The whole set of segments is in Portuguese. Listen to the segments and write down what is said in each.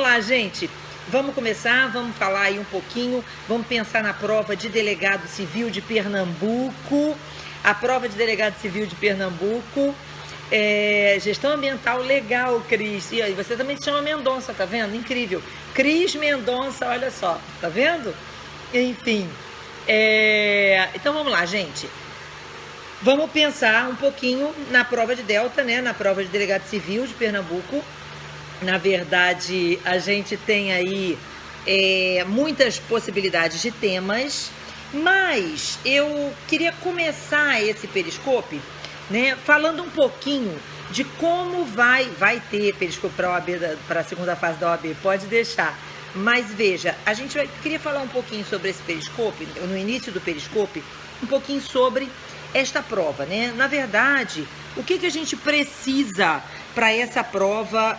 lá, gente. Vamos começar, vamos falar aí um pouquinho, vamos pensar na prova de delegado civil de Pernambuco. A prova de delegado civil de Pernambuco, gestão ambiental legal, Cris. E aí, você também se chama Mendonça, tá vendo? Incrível. Cris Mendonça, olha só, tá vendo? Enfim, então vamos lá, gente. Vamos pensar um pouquinho na prova de Delta, né? Na prova de delegado civil de Pernambuco. Na verdade, a gente tem aí muitas possibilidades de temas, mas eu queria começar esse Periscope, né, falando um pouquinho de como vai ter Periscope para a OAB, para a segunda fase da OAB, pode deixar. Mas veja, queria falar um pouquinho sobre esse Periscope, no início do Periscope, um pouquinho sobre esta prova, né? Na verdade, o que a gente precisa para essa prova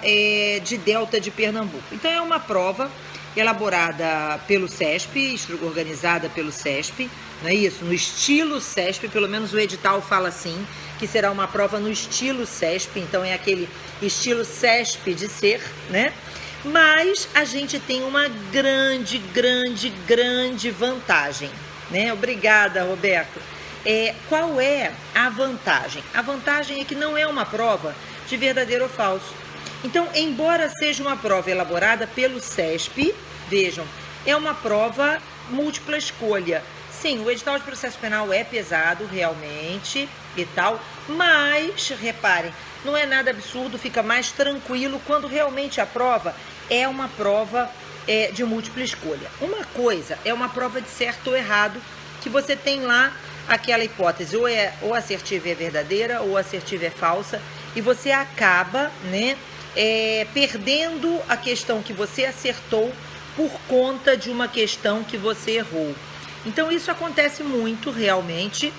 de Delta de Pernambuco? Então, é uma prova elaborada pelo CESP, organizada pelo CESP, não é isso? No estilo CESP, pelo menos o edital fala assim, que será uma prova no estilo CESP, então é aquele estilo CESP de ser, né? Mas a gente tem uma grande vantagem, né? Obrigada, Roberto. Qual é a vantagem? A vantagem é que não é uma prova de verdadeiro ou falso. Então, embora seja uma prova elaborada pelo CESP, vejam, é uma prova múltipla escolha. Sim, o edital de processo penal é pesado, realmente, e tal, mas, reparem, não é nada absurdo, fica mais tranquilo quando realmente a prova é uma prova de múltipla escolha. Uma coisa é uma prova de certo ou errado, que você tem lá aquela hipótese, ou assertiva é verdadeira, ou assertiva é falsa, e você acaba, né, perdendo a questão que você acertou por conta de uma questão que você errou. Então, isso acontece muito, realmente.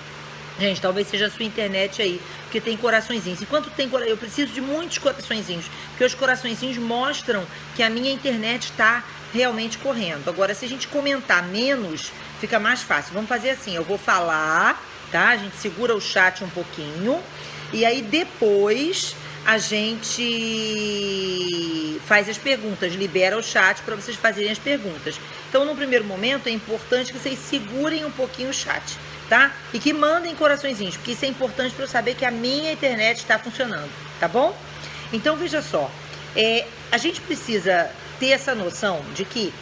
Gente, talvez seja a sua internet aí, porque tem coraçõezinhos. Enquanto tem eu preciso de muitos coraçõezinhos, porque os coraçõezinhos mostram que a minha internet está realmente correndo. Agora, se a gente comentar menos, fica mais fácil. Vamos fazer assim, eu vou falar, tá? A gente segura o chat um pouquinho, e aí depois a gente faz as perguntas, libera o chat para vocês fazerem as perguntas. Então, no primeiro momento, é importante que vocês segurem um pouquinho o chat, tá? E que mandem coraçõezinhos, porque isso é importante para eu saber que a minha internet está funcionando, tá bom? Então, veja só, a gente precisa ter essa noção de que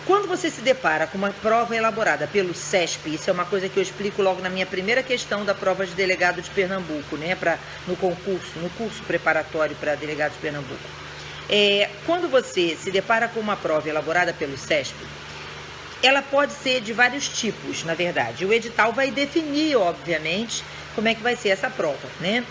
quando você se depara com uma prova elaborada pelo CESP, isso é uma coisa que eu explico logo na minha primeira questão da prova de delegado de Pernambuco, né, no curso preparatório para delegado de Pernambuco. Quando você se depara com uma prova elaborada pelo CESP, ela pode ser de vários tipos, na verdade. O edital vai definir, obviamente, como é que vai ser essa prova, né?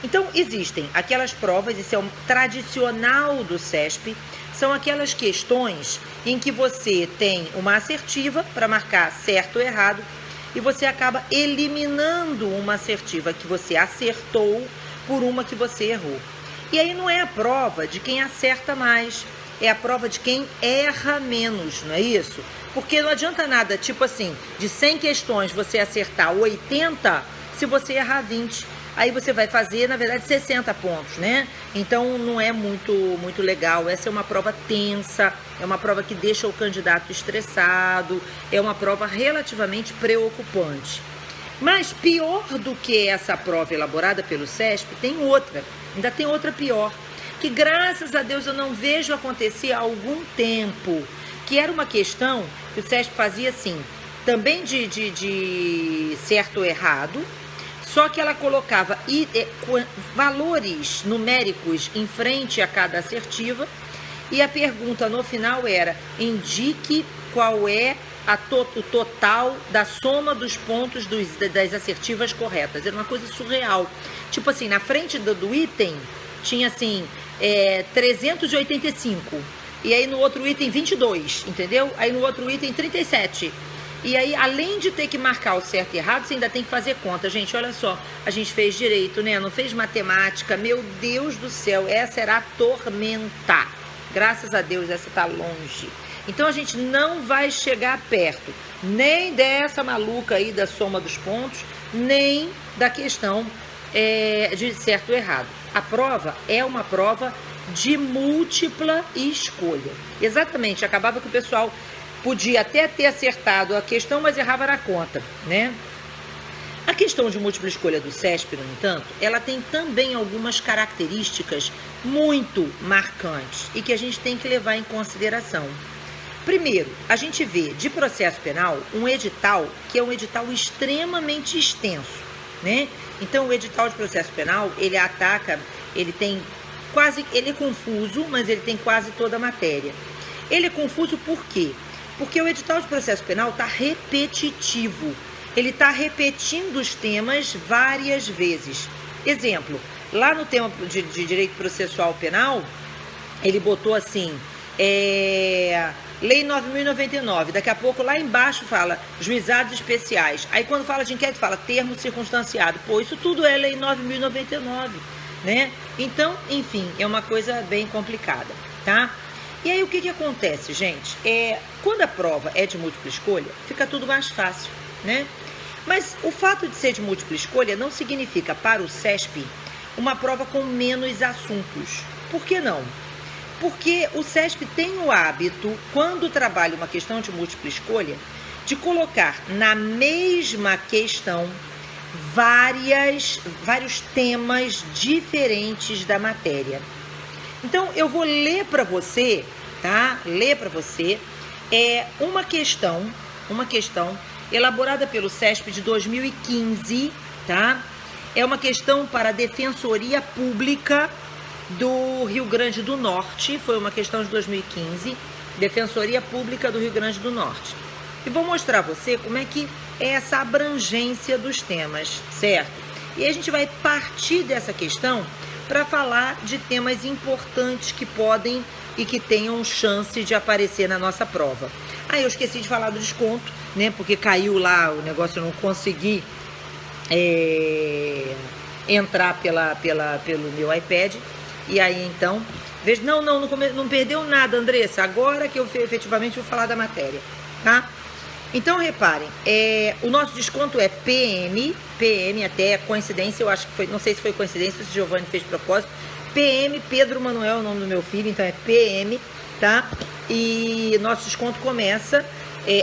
Então, existem aquelas provas, isso é o tradicional do CESP, são aquelas questões em que você tem uma assertiva para marcar certo ou errado e você acaba eliminando uma assertiva que você acertou por uma que você errou. E aí não é a prova de quem acerta mais, é a prova de quem erra menos, não é isso? Porque não adianta nada, tipo assim, de 100 questões você acertar 80 se você errar 20. Aí você vai fazer, na verdade, 60 pontos, né? Então, não é muito legal. Essa é uma prova tensa, é uma prova que deixa o candidato estressado, é uma prova relativamente preocupante. Mas pior do que essa prova elaborada pelo CESP, tem outra, ainda tem outra pior, que graças a Deus eu não vejo acontecer há algum tempo, que era uma questão que o CESP fazia assim, também de certo ou errado, só que ela colocava valores numéricos em frente a cada assertiva e a pergunta no final era: indique qual é o total da soma dos pontos das assertivas corretas. Era uma coisa surreal. Tipo assim, na frente do item tinha assim 385 e aí no outro item 22, entendeu? Aí no outro item 37. E aí, além de ter que marcar o certo e errado, você ainda tem que fazer conta. Gente, olha só, a gente fez direito, né? Não fez matemática. Meu Deus do céu, essa era a tormenta. Graças a Deus, essa tá longe. Então, a gente não vai chegar perto nem dessa maluca aí da soma dos pontos, nem da questão de certo ou errado. A prova é uma prova de múltipla escolha. Exatamente, acabava que o pessoal podia até ter acertado a questão, mas errava na conta, né? A questão de múltipla escolha do CESP, no entanto, ela tem também algumas características muito marcantes e que a gente tem que levar em consideração. Primeiro, a gente vê de processo penal um edital que é um edital extremamente extenso, né? Então, o edital de processo penal, ele ataca, ele é confuso, mas ele tem quase toda a matéria. Ele é confuso por quê? Porque o edital de processo penal está repetitivo. Ele está repetindo os temas várias vezes. Exemplo, lá no tema de direito processual penal, ele botou assim, Lei 9.099, daqui a pouco lá embaixo fala juizados especiais. Aí quando fala de inquérito, fala termo circunstanciado. Pô, isso tudo é Lei 9.099, né? Então, enfim, é uma coisa bem complicada, tá? E aí o que acontece, gente? Quando a prova é de múltipla escolha, fica tudo mais fácil, né? Mas o fato de ser de múltipla escolha não significa para o CESP uma prova com menos assuntos. Por que não? Porque o CESP tem o hábito, quando trabalha uma questão de múltipla escolha, de colocar na mesma questão vários temas diferentes da matéria. Então, eu vou ler para você, tá? Ler para você uma questão elaborada pelo CESP de 2015, tá? É uma questão para a Defensoria Pública do Rio Grande do Norte, foi uma questão de 2015, Defensoria Pública do Rio Grande do Norte. E vou mostrar a você como é que é essa abrangência dos temas, certo? E a gente vai partir dessa questão para falar de temas importantes que podem e que tenham chance de aparecer na nossa prova. Eu esqueci de falar do desconto, né? Porque caiu lá o negócio, eu não consegui entrar pelo meu iPad. E aí, então, veja, não perdeu nada, Andressa, agora que eu efetivamente vou falar da matéria, tá? Então, reparem, o nosso desconto é PM, até coincidência, eu acho que foi, não sei se foi coincidência, se o Giovanni fez de propósito, PM, Pedro Manuel é o nome do meu filho, então é PM, tá? E nosso desconto começa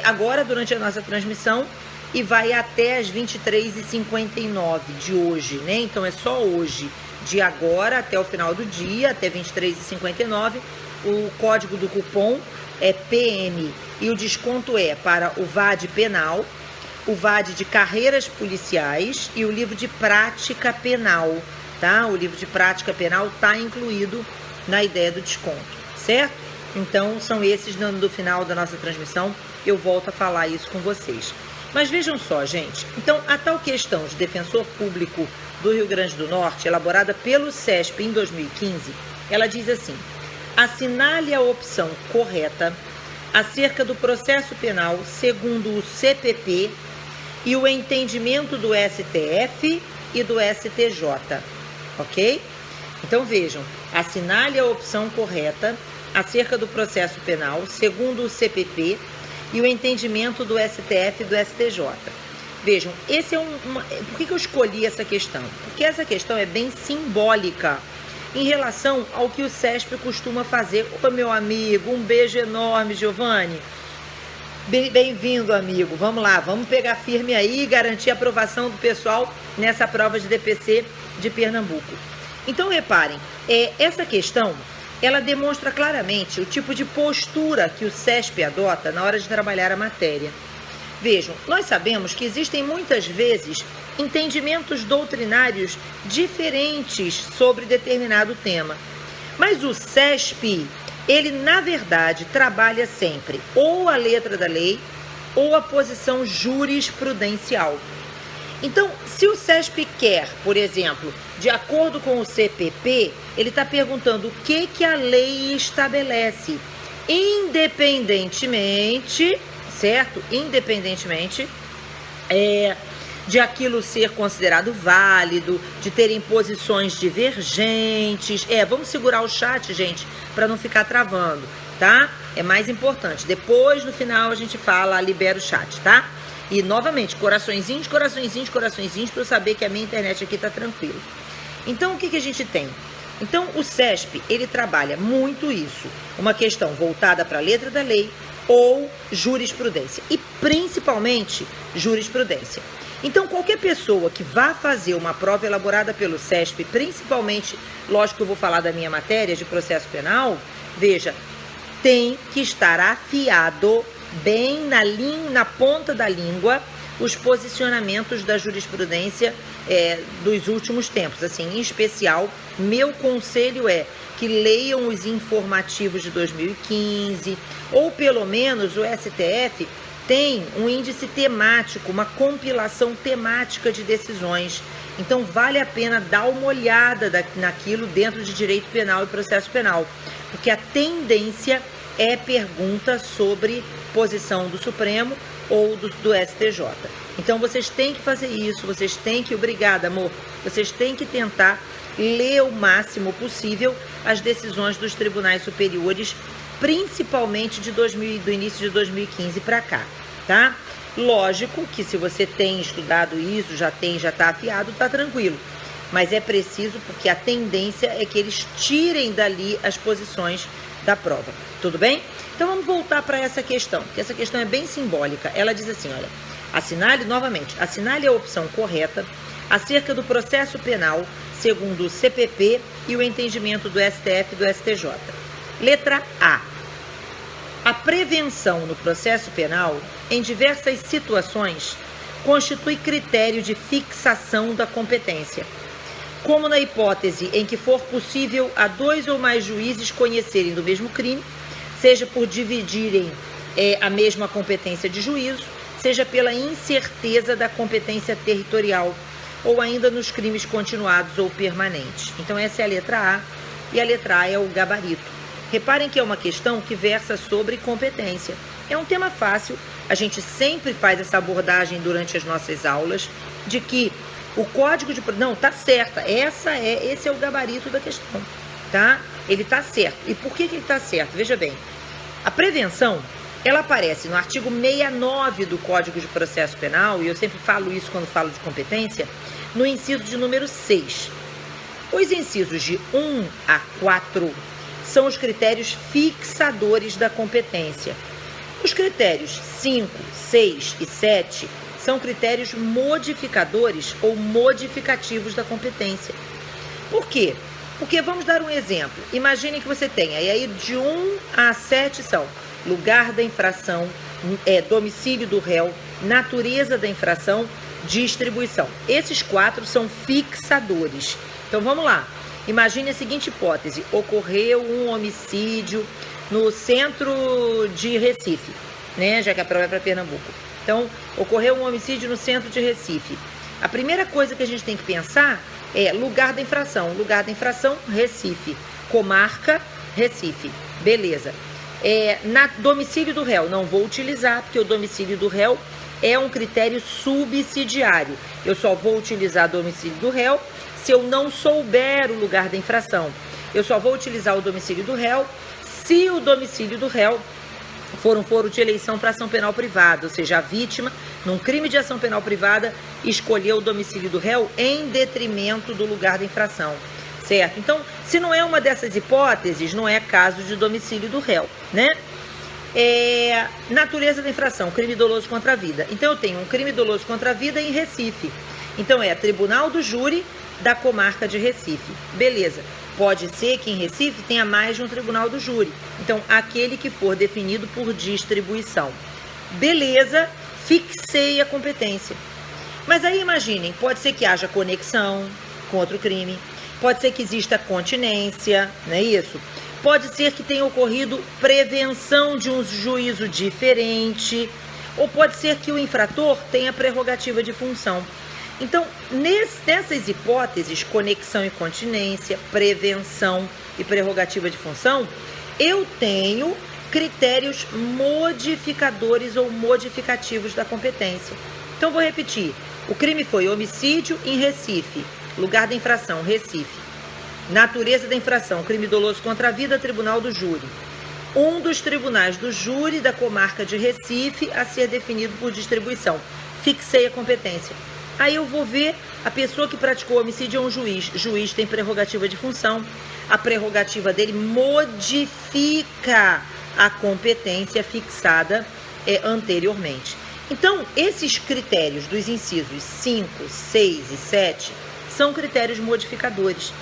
agora, durante a nossa transmissão, e vai até as 23h59 de hoje, né? Então, é só hoje. De agora até o final do dia, até 23h59, o código do cupom é PM e o desconto é para o VAD penal, o VAD de carreiras policiais e o livro de prática penal, tá? O livro de prática penal está incluído na ideia do desconto, certo? Então, são esses no final da nossa transmissão, eu volto a falar isso com vocês. Mas vejam só, gente, então a tal questão de defensor público do Rio Grande do Norte, elaborada pelo CESP em 2015, ela diz assim: assinale a opção correta acerca do processo penal segundo o CPP e o entendimento do STF e do STJ, ok? Então vejam, assinale a opção correta acerca do processo penal segundo o CPP e o entendimento do STF e do STJ. Vejam, por que eu escolhi essa questão? Porque essa questão é bem simbólica em relação ao que o CESP costuma fazer. Opa, meu amigo, um beijo enorme, Giovanni. Bem-vindo, amigo. Vamos lá, vamos pegar firme aí e garantir a aprovação do pessoal nessa prova de DPC de Pernambuco. Então, reparem, essa questão, ela demonstra claramente o tipo de postura que o CESP adota na hora de trabalhar a matéria. Vejam, nós sabemos que existem muitas vezes entendimentos doutrinários diferentes sobre determinado tema. Mas o CESP, ele na verdade trabalha sempre ou a letra da lei ou a posição jurisprudencial. Então, se o CESP quer, por exemplo, de acordo com o CPP, ele está perguntando o que a lei estabelece, independentemente, certo? Independentemente de aquilo ser considerado válido, de terem posições divergentes. Vamos segurar o chat, gente, para não ficar travando, tá? É mais importante. Depois, no final, a gente fala, libera o chat, tá? E, novamente, coraçõezinhos, para eu saber que a minha internet aqui tá tranquila. Então, o que a gente tem? Então, o CESP, ele trabalha muito isso, uma questão voltada para a letra da lei ou jurisprudência, e principalmente jurisprudência. Então, qualquer pessoa que vá fazer uma prova elaborada pelo CESP, principalmente, lógico que eu vou falar da minha matéria de processo penal, veja, tem que estar afiado bem na ponta da língua os posicionamentos da jurisprudência dos últimos tempos. Assim, em especial, meu conselho é que leiam os informativos de 2015, ou pelo menos o STF tem um índice temático, uma compilação temática de decisões. Então, vale a pena dar uma olhada naquilo dentro de direito penal e processo penal, porque a tendência é pergunta sobre posição do Supremo ou do STJ. Então, vocês têm que fazer isso, vocês têm que, obrigada, amor, vocês têm que tentar ler o máximo possível as decisões dos tribunais superiores, principalmente do início de 2015 para cá, tá? Lógico que se você tem estudado isso, já está afiado, tá tranquilo. Mas é preciso, porque a tendência é que eles tirem dali as posições da prova. Tudo bem? Então vamos voltar para essa questão, que essa questão é bem simbólica. Ela diz assim, olha, assinale a opção correta acerca do processo penal segundo o CPP e o entendimento do STF e do STJ. Letra A. A prevenção no processo penal, em diversas situações, constitui critério de fixação da competência, como na hipótese em que for possível a 2 ou mais juízes conhecerem do mesmo crime, seja por dividirem a mesma competência de juízo, seja pela incerteza da competência territorial, ou ainda nos crimes continuados ou permanentes. Então essa é a letra A, e a letra A é o gabarito. Reparem que é uma questão que versa sobre competência. É um tema fácil, a gente sempre faz essa abordagem durante as nossas aulas, de que o código de... Não, tá certa, esse é o gabarito da questão, tá? Ele tá certo. E por que ele tá certo? Veja bem, a prevenção, ela aparece no artigo 69 do Código de Processo Penal, e eu sempre falo isso quando falo de competência, no inciso de número 6. Os incisos de 1 a 4 são os critérios fixadores da competência. Os critérios 5, 6 e 7 são critérios modificadores ou modificativos da competência. Por quê? Porque vamos dar um exemplo. Imagine que você tenha, e aí de 1 a 7 são lugar da infração, domicílio do réu, natureza da infração, distribuição. Esses 4 são fixadores. Então vamos lá. Imagine a seguinte hipótese: ocorreu um homicídio no centro de Recife, né? Já que a prova é para Pernambuco. Então, ocorreu um homicídio no centro de Recife. A primeira coisa que a gente tem que pensar é lugar da infração. Lugar da infração, Recife. Comarca, Recife. Beleza. Domicílio do réu, não vou utilizar, porque o domicílio do réu é um critério subsidiário. Eu só vou utilizar domicílio do réu se eu não souber o lugar da infração. Eu só vou utilizar o domicílio do réu se o domicílio do réu for um foro de eleição para ação penal privada, ou seja, a vítima, num crime de ação penal privada, escolheu o domicílio do réu em detrimento do lugar da infração, certo? Então, se não é uma dessas hipóteses, não é caso de domicílio do réu, né? Natureza da infração, crime doloso contra a vida. Então, eu tenho um crime doloso contra a vida em Recife. Então, Tribunal do Júri da Comarca de Recife. Beleza. Pode ser que em Recife tenha mais de um tribunal do júri. Então, aquele que for definido por distribuição. Beleza, fixei a competência. Mas aí imaginem, pode ser que haja conexão com outro crime, pode ser que exista continência, não é isso? Pode ser que tenha ocorrido prevenção de um juízo diferente, ou pode ser que o infrator tenha prerrogativa de função. Então, nessas hipóteses, conexão e continência, prevenção e prerrogativa de função, eu tenho critérios modificadores ou modificativos da competência. Então, vou repetir. O crime foi homicídio em Recife, lugar da infração, Recife. Natureza da infração, crime doloso contra a vida, Tribunal do Júri. Um dos tribunais do júri da Comarca de Recife a ser definido por distribuição. Fixei a competência. Aí eu vou ver, a pessoa que praticou o homicídio é um juiz. O juiz tem prerrogativa de função. A prerrogativa dele modifica a competência fixada anteriormente. Então, esses critérios dos incisos 5, 6 e 7 são critérios modificadores.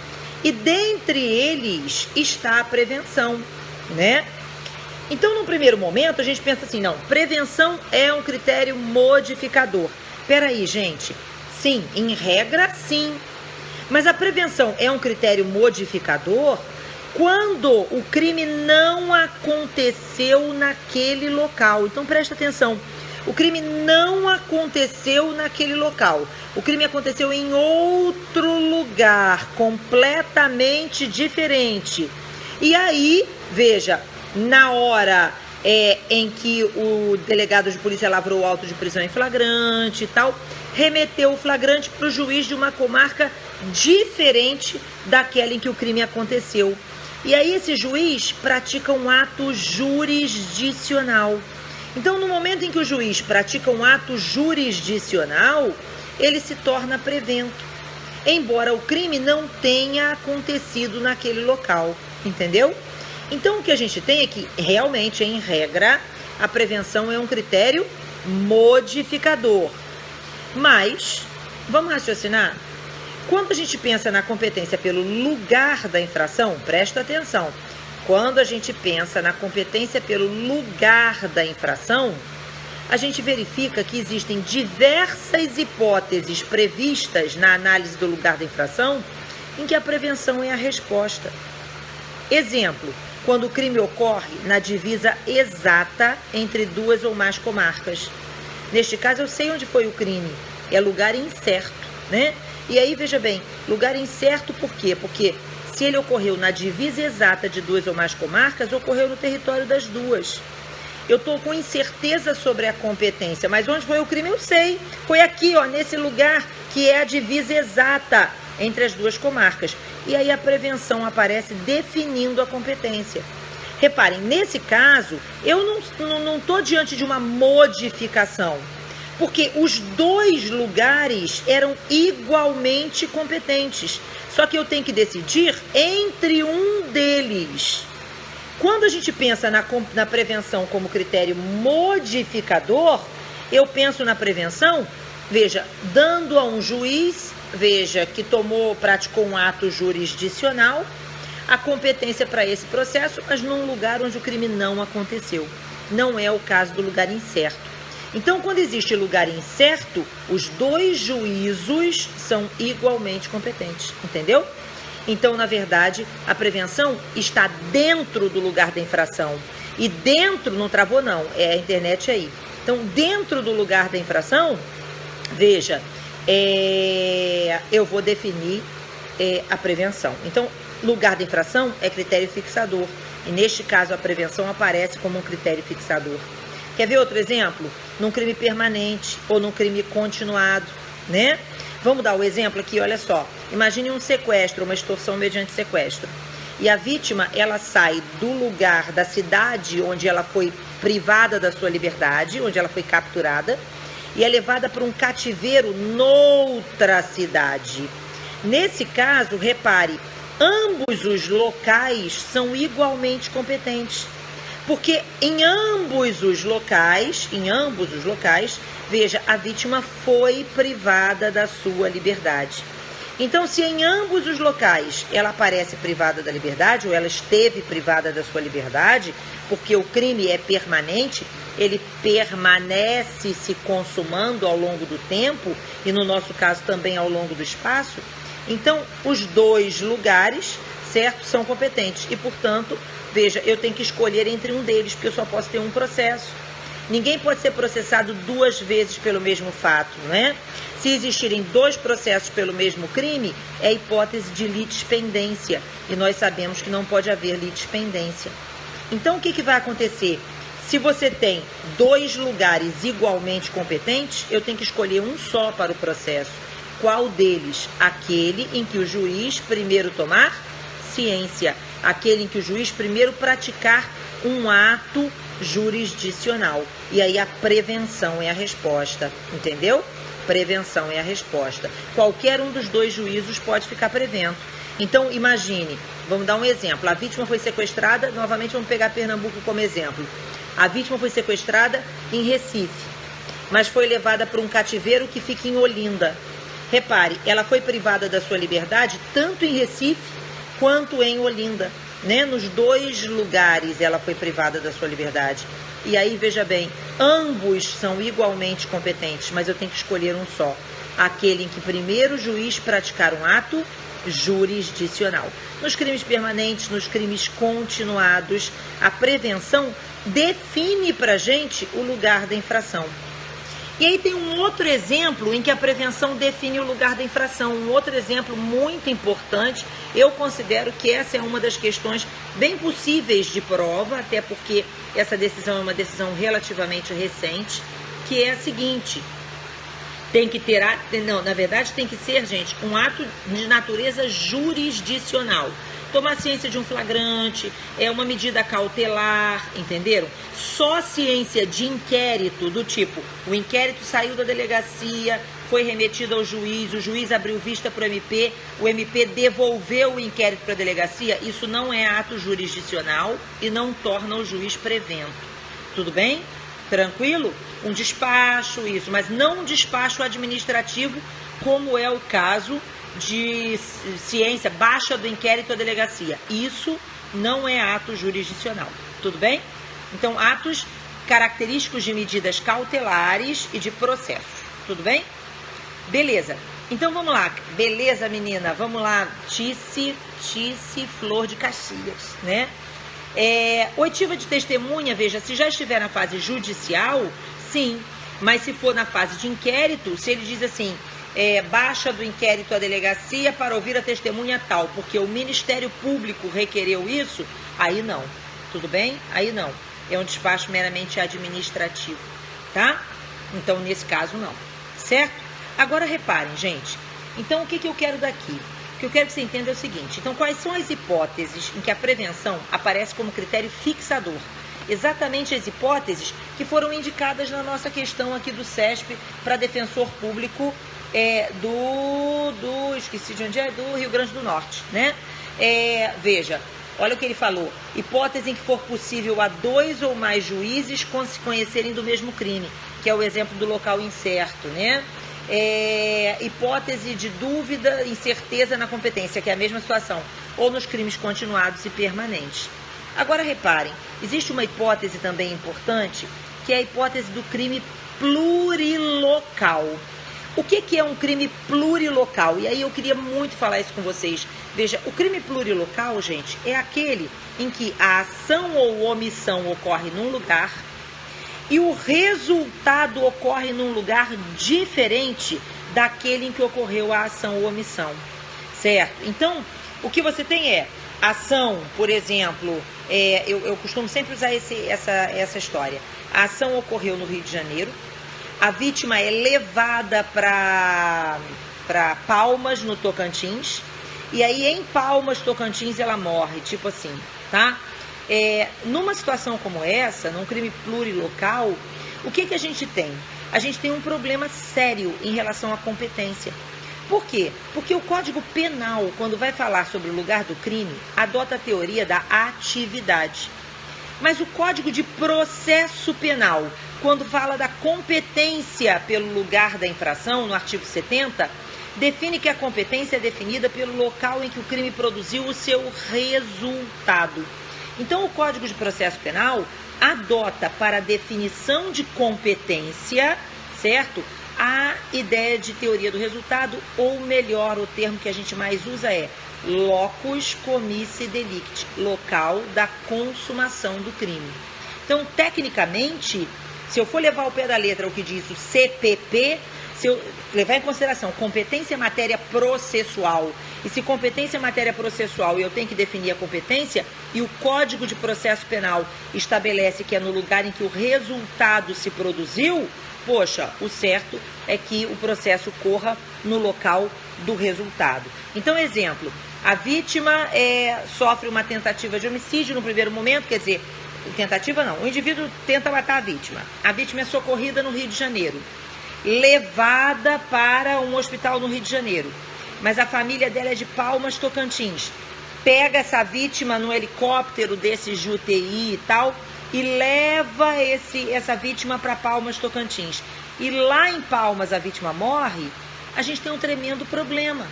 E dentre eles está a prevenção, né? Então, no primeiro momento, a gente pensa assim, não, prevenção é um critério modificador. Peraí, gente, sim, em regra, sim. Mas a prevenção é um critério modificador quando o crime não aconteceu naquele local. Então, presta atenção. O crime não aconteceu naquele local. O crime aconteceu em outro lugar, completamente diferente. E aí, veja, na hora em que o delegado de polícia lavrou o auto de prisão em flagrante e tal, remeteu o flagrante para o juiz de uma comarca diferente daquela em que o crime aconteceu. E aí esse juiz pratica um ato jurisdicional. Então, no momento em que o juiz pratica um ato jurisdicional, ele se torna prevento, embora o crime não tenha acontecido naquele local, entendeu? Então, o que a gente tem é que, realmente, em regra, a prevenção é um critério modificador. Mas, vamos raciocinar? Quando a gente pensa na competência pelo lugar da infração, presta atenção, quando a gente pensa na competência pelo lugar da infração, a gente verifica que existem diversas hipóteses previstas na análise do lugar da infração em que a prevenção é a resposta. Exemplo, quando o crime ocorre na divisa exata entre duas ou mais comarcas. Neste caso, eu sei onde foi o crime, é lugar incerto, né? E aí, veja bem, lugar incerto por quê? Porque se ele ocorreu na divisa exata de duas ou mais comarcas, ocorreu no território das duas. Eu estou com incerteza sobre a competência, mas onde foi o crime eu sei. Foi aqui, ó, nesse lugar que é a divisa exata entre as duas comarcas. E aí a prevenção aparece definindo a competência. Reparem, nesse caso, eu não estou diante de uma modificação, porque os dois lugares eram igualmente competentes. Só que eu tenho que decidir entre um deles. Quando a gente pensa na prevenção como critério modificador, eu penso na prevenção, veja, dando a um juiz, veja, que praticou um ato jurisdicional, a competência para esse processo, mas num lugar onde o crime não aconteceu. Não é o caso do lugar incerto. Então, quando existe lugar incerto, os dois juízos são igualmente competentes, entendeu? Então, na verdade, a prevenção está dentro do lugar da infração. E dentro, não travou não, é a internet aí. Então, dentro do lugar da infração, veja, eu vou definir a prevenção. Então, lugar da infração é critério fixador. E neste caso, a prevenção aparece como um critério fixador. Quer ver outro exemplo? Num crime permanente ou num crime continuado, né? Vamos dar o exemplo aqui, olha só. Imagine um sequestro, uma extorsão mediante sequestro. E a vítima, ela sai do lugar da cidade onde ela foi privada da sua liberdade, onde ela foi capturada, e é levada para um cativeiro noutra cidade. Nesse caso, repare, ambos os locais são igualmente competentes. Porque em ambos os locais, veja, a vítima foi privada da sua liberdade. Então, se em ambos os locais ela aparece privada da liberdade, ou ela esteve privada da sua liberdade, porque o crime é permanente, ele permanece se consumando ao longo do tempo, e no nosso caso também ao longo do espaço, então os dois lugares, certo, são competentes. E, portanto, veja, eu tenho que escolher entre um deles, porque eu só posso ter um processo. Ninguém pode ser processado duas vezes pelo mesmo fato, né? Se existirem dois processos pelo mesmo crime, é hipótese de litispendência. E nós sabemos que não pode haver litispendência. Então, o que vai acontecer? Se você tem dois lugares igualmente competentes, eu tenho que escolher um só para o processo. Qual deles? Aquele em que o juiz primeiro tomar ciência. Aquele em que o juiz primeiro praticar um ato jurisdicional. E aí a prevenção é a resposta, entendeu? Prevenção é a resposta. Qualquer um dos dois juízos pode ficar prevento. Então, imagine, vamos dar um exemplo. A vítima foi sequestrada, novamente vamos pegar Pernambuco como exemplo. A vítima foi sequestrada em Recife, mas foi levada para um cativeiro que fica em Olinda. Repare, ela foi privada da sua liberdade tanto em Recife quanto em Olinda, né? Nos dois lugares ela foi privada da sua liberdade. E aí, veja bem, ambos são igualmente competentes, mas eu tenho que escolher um só. Aquele em que primeiro o juiz praticar um ato jurisdicional. Nos crimes permanentes, nos crimes continuados, a prevenção define pra gente o lugar da infração. E aí tem um outro exemplo em que a prevenção define o lugar da infração. Um outro exemplo muito importante, eu considero que essa é uma das questões bem possíveis de prova, até porque essa decisão é uma decisão relativamente recente, que é a seguinte: tem que ter, na verdade tem que ser, gente, um ato de natureza jurisdicional. Tomar ciência de um flagrante, é uma medida cautelar, entenderam? Só ciência de inquérito, do tipo, o inquérito saiu da delegacia, foi remetido ao juiz, o juiz abriu vista para o MP devolveu o inquérito para a delegacia, isso não é ato jurisdicional e não torna o juiz prevento. Tudo bem? Tranquilo? Um despacho, isso, mas não um despacho administrativo, como é o caso de ciência, baixa do inquérito à delegacia. Isso não é ato jurisdicional. Tudo bem? Então, atos característicos de medidas cautelares e de processos. Tudo bem? Beleza. Então, vamos lá. Beleza, menina? Vamos lá. Tice Flor de Caxias, né? Oitiva de testemunha, veja, se já estiver na fase judicial, sim. Mas se for na fase de inquérito, se ele diz assim, baixa do inquérito à delegacia para ouvir a testemunha tal, porque o Ministério Público requereu isso, aí não. Tudo bem? Aí não. É um despacho meramente administrativo, tá? Então, nesse caso, não. Certo? Agora, reparem, gente. Então, o que eu quero daqui? O que eu quero que você entenda é o seguinte. Então, quais são as hipóteses em que a prevenção aparece como critério fixador? Exatamente as hipóteses que foram indicadas na nossa questão aqui do CESP para defensor público esqueci de onde é, do Rio Grande do Norte, né? Veja, olha o que ele falou. Hipótese em que for possível a 2 ou mais juízes se conhecerem do mesmo crime, que é o exemplo do local incerto, né? Hipótese de dúvida, incerteza na competência, que é a mesma situação, ou nos crimes continuados e permanentes. Agora reparem, existe uma hipótese também importante, que é a hipótese do crime plurilocal. O que é um crime plurilocal? E aí eu queria muito falar isso com vocês. Veja, o crime plurilocal, gente, é aquele em que a ação ou omissão ocorre num lugar e o resultado ocorre num lugar diferente daquele em que ocorreu a ação ou omissão, certo? Então, o que você tem é ação, por exemplo, eu costumo sempre usar essa história. A ação ocorreu no Rio de Janeiro, a vítima é levada para Palmas, no Tocantins, e aí em Palmas, Tocantins, ela morre, tipo assim, tá? Numa situação como essa, num crime plurilocal, o que a gente tem? A gente tem um problema sério em relação à competência. Por quê? Porque o Código Penal, quando vai falar sobre o lugar do crime, adota a teoria da atividade. Mas o Código de Processo Penal, quando fala da competência pelo lugar da infração, no artigo 70, define que a competência é definida pelo local em que o crime produziu o seu resultado. Então, o Código de Processo Penal adota para a definição de competência, certo? A ideia de teoria do resultado, ou melhor, o termo que a gente mais usa é locus comissi delicti, local da consumação do crime. Então, tecnicamente, se eu for levar ao pé da letra o que diz o CPP, se eu levar em consideração competência em matéria processual, e se competência em matéria processual eu tenho que definir a competência, e o Código de Processo Penal estabelece que é no lugar em que o resultado se produziu, poxa, o certo é que o processo corra no local do resultado. Então, exemplo, a vítima sofre uma tentativa de homicídio no primeiro momento, quer dizer, tentativa não, o indivíduo tenta matar a vítima é socorrida no Rio de Janeiro, levada para um hospital no Rio de Janeiro, mas a família dela é de Palmas, Tocantins, pega essa vítima no helicóptero desses de UTI e tal, e leva essa vítima para Palmas, Tocantins, e lá em Palmas a vítima morre, a gente tem um tremendo problema.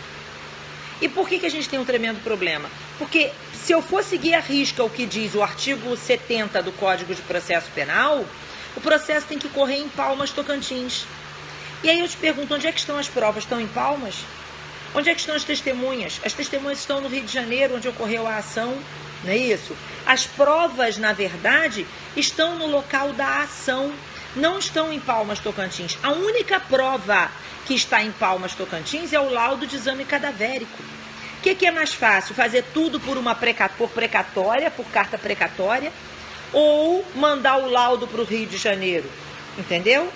E por que a gente tem um tremendo problema? Porque se eu for seguir à risca o que diz o artigo 70 do Código de Processo Penal, o processo tem que correr em Palmas, Tocantins. E aí eu te pergunto, onde é que estão as provas? Estão em Palmas? Onde é que estão as testemunhas? As testemunhas estão no Rio de Janeiro, onde ocorreu a ação, não é isso? As provas, na verdade, estão no local da ação, não estão em Palmas, Tocantins. A única prova que está em Palmas, Tocantins é o laudo de exame cadavérico. O que é mais fácil? Fazer tudo por precatória, por carta precatória, ou mandar o laudo para o Rio de Janeiro, entendeu?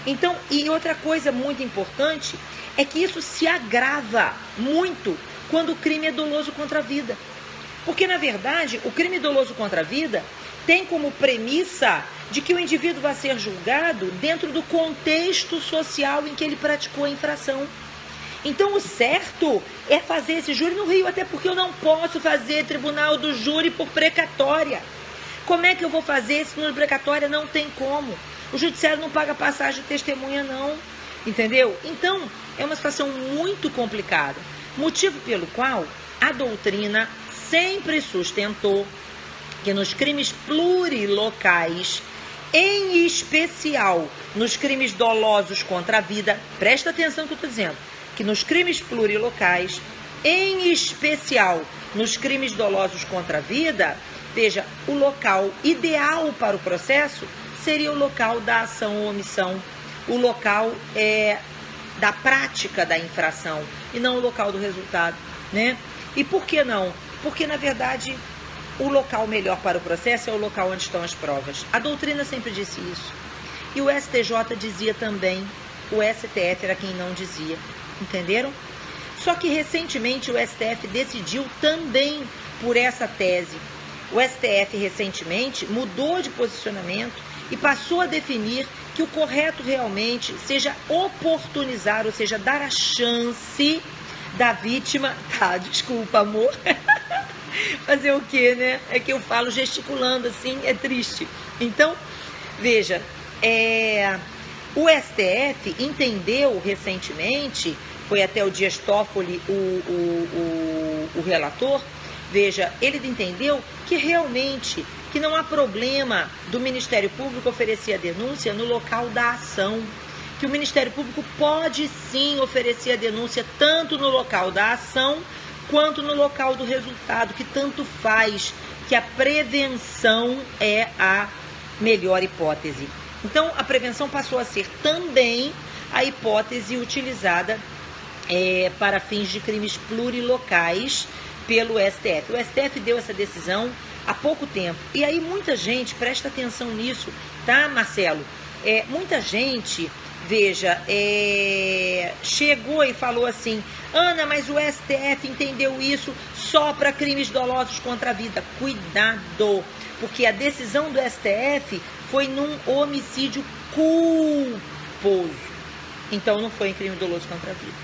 Então, e outra coisa muito importante é que isso se agrava muito quando o crime é doloso contra a vida. Porque, na verdade, o crime doloso contra a vida tem como premissa de que o indivíduo vai ser julgado dentro do contexto social em que ele praticou a infração. Então, o certo é fazer esse júri no Rio, até porque eu não posso fazer tribunal do júri por precatória. Como é que eu vou fazer se no precatória? Não tem como. O judiciário não paga passagem de testemunha, não. Entendeu? Então, é uma situação muito complicada. Motivo pelo qual a doutrina sempre sustentou que nos crimes plurilocais, em especial nos crimes dolosos contra a vida, presta atenção no que eu estou dizendo, que nos crimes plurilocais, em especial nos crimes dolosos contra a vida, veja, o local ideal para o processo seria o local da ação ou omissão, o local da prática da infração e não o local do resultado, né? E por que não? Porque, na verdade, o local melhor para o processo é o local onde estão as provas. A doutrina sempre disse isso. E o STJ dizia também, o STF era quem não dizia. Entenderam? Só que recentemente o STF decidiu também por essa tese. O STF recentemente mudou de posicionamento e passou a definir que o correto realmente seja oportunizar, ou seja, dar a chance da vítima... Tá, desculpa, amor. Fazer o quê, né? É que eu falo gesticulando assim, é triste. Então, veja, o STF entendeu recentemente, foi até o Dias Toffoli o relator, veja, ele entendeu que realmente que não há problema do Ministério Público oferecer a denúncia no local da ação, que o Ministério Público pode sim oferecer a denúncia tanto no local da ação quanto no local do resultado, que tanto faz, que a prevenção é a melhor hipótese. Então, a prevenção passou a ser também a hipótese utilizada para fins de crimes plurilocais pelo STF. O STF deu essa decisão há pouco tempo. E aí muita gente, presta atenção nisso, tá, Marcelo? Muita gente, veja, chegou e falou assim: Ana, mas o STF entendeu isso só para crimes dolosos contra a vida. Cuidado, porque a decisão do STF foi num homicídio culposo. Então não foi em crime doloso contra a vida,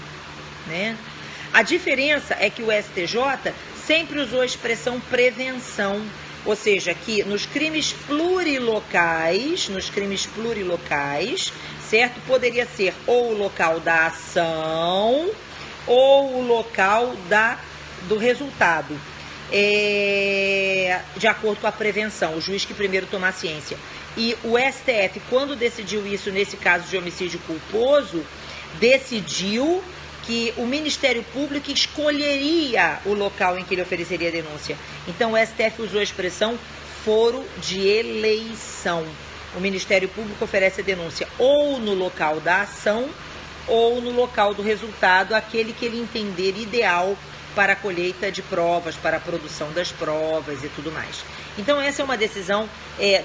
né? A diferença é que o STJ sempre usou a expressão prevenção, ou seja, que nos crimes plurilocais, certo? Poderia ser ou o local da ação ou o local do resultado, de acordo com a prevenção, o juiz que primeiro tomar ciência. E o STF, quando decidiu isso nesse caso de homicídio culposo, decidiu que o Ministério Público escolheria o local em que ele ofereceria a denúncia. Então o STF usou a expressão foro de eleição. O Ministério Público oferece a denúncia ou no local da ação ou no local do resultado, aquele que ele entender ideal para a colheita de provas, para a produção das provas e tudo mais. Então essa é uma decisão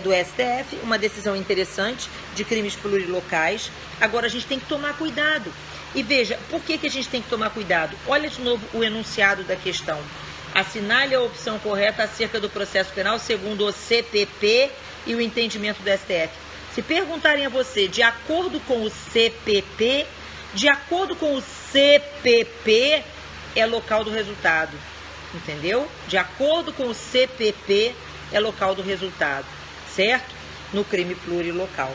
do STF, uma decisão interessante de crimes plurilocais. Agora a gente tem que tomar cuidado. E veja, por que a gente tem que tomar cuidado? Olha de novo o enunciado da questão. Assinale a opção correta acerca do processo penal segundo o CPP e o entendimento do STF. Se perguntarem a você, de acordo com o CPP, é local do resultado, entendeu? De acordo com o CPP, é local do resultado, certo? No crime plurilocal.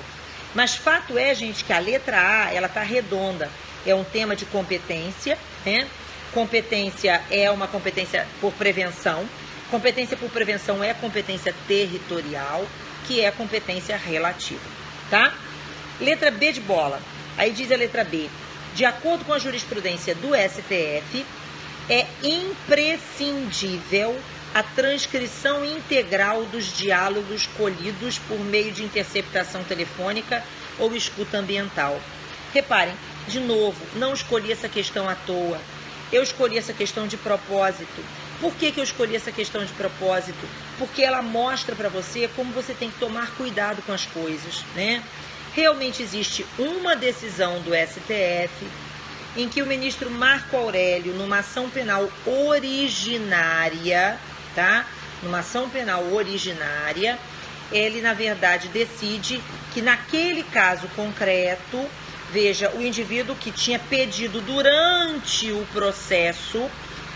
Mas fato é, gente, que a letra A, ela tá redonda. É um tema de competência, né? Competência é uma competência por prevenção. Competência por prevenção é competência territorial, que é competência relativa, tá? Letra B de bola. Aí diz a letra B. De acordo com a jurisprudência do STF, é imprescindível a transcrição integral dos diálogos colhidos por meio de interceptação telefônica ou escuta ambiental. Reparem, de novo, não escolhi essa questão à toa. Eu escolhi essa questão de propósito. Por que eu escolhi essa questão de propósito? Porque ela mostra para você como você tem que tomar cuidado com as coisas, né? Realmente existe uma decisão do STF em que o ministro Marco Aurélio, numa ação penal originária, tá? Numa ação penal originária, ele, na verdade, decide que naquele caso concreto, veja, o indivíduo que tinha pedido durante o processo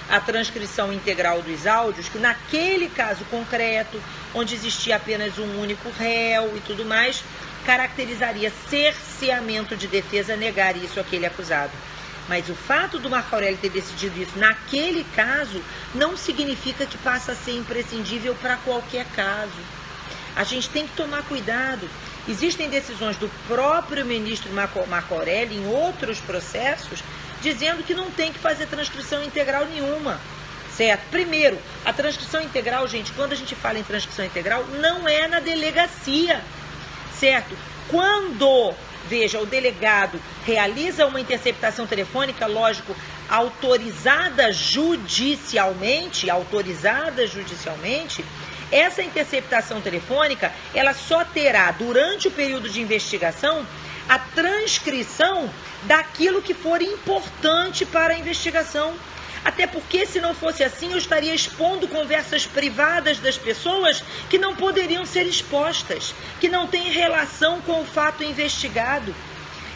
a transcrição integral dos áudios, que naquele caso concreto, onde existia apenas um único réu e tudo mais, caracterizaria cerceamento de defesa negar isso àquele acusado. Mas o fato do Marco Aurélio ter decidido isso naquele caso não significa que passa a ser imprescindível para qualquer caso. A gente tem que tomar cuidado. Existem decisões do próprio ministro Marco Aurélio em outros processos dizendo que não tem que fazer transcrição integral nenhuma, certo? Primeiro, a transcrição integral, gente, quando a gente fala em transcrição integral, não é na delegacia, certo? Quando, veja, o delegado realiza uma interceptação telefônica, lógico, autorizada judicialmente, essa interceptação telefônica, ela só terá, durante o período de investigação, a transcrição daquilo que for importante para a investigação. Até porque, se não fosse assim, eu estaria expondo conversas privadas das pessoas que não poderiam ser expostas, que não têm relação com o fato investigado.